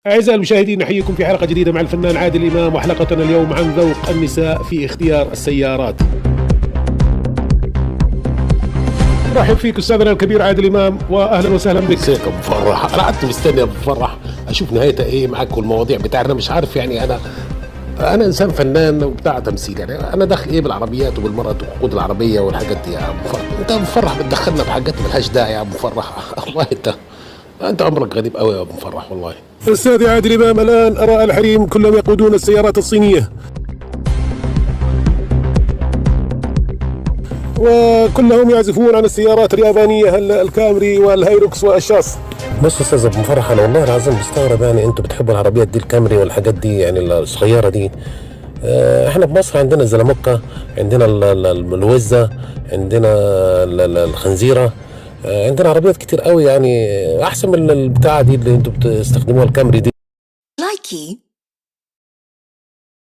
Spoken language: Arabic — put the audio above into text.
أعزائي المشاهدين، نحييكم في حلقة جديدة مع الفنان عادل إمام، وحلقتنا اليوم عن ذوق النساء في اختيار السيارات. رحب فيك أستاذنا الكبير عادل إمام، وأهلا وسهلا بك. ازيك يا ابو فرح؟ انا قعدت مستني يا ابو فرح اشوف نهايتها ايه معاك، والمواضيع بتاعنا مش عارف يعني. انا انسان فنان وبتاع تمثيل، يعني انا داخل ايه بالعربيات وبالمرأة وقود العربيه والحاجات دي يا ابو فرح؟ انت يا ابو فرح بتدخلنا في حاجات ملهاش داعي يا ابو فرح. والله انت امرك غريب قوي يا ابو فرح والله. أستاذ عادل إمام، الآن أرى الحريم كلهم يقودون السيارات الصينية، وكلهم يعزفون عن السيارات اليابانية، الكامري والهايروكس والشاص. بص استاذ ابو فرح، انا والله العظيم مستغرب، يعني انتوا بتحبوا العربيات دي، الكامري والحاجات دي يعني الصغيره دي. احنا في مصر عندنا الزلموكه، عندنا الوزه، عندنا الخنزيره، عندنا عربيات كتير قوي يعني احسن من البتاعه دي اللي انتوا بتستخدموها، الكامري دي. لايكي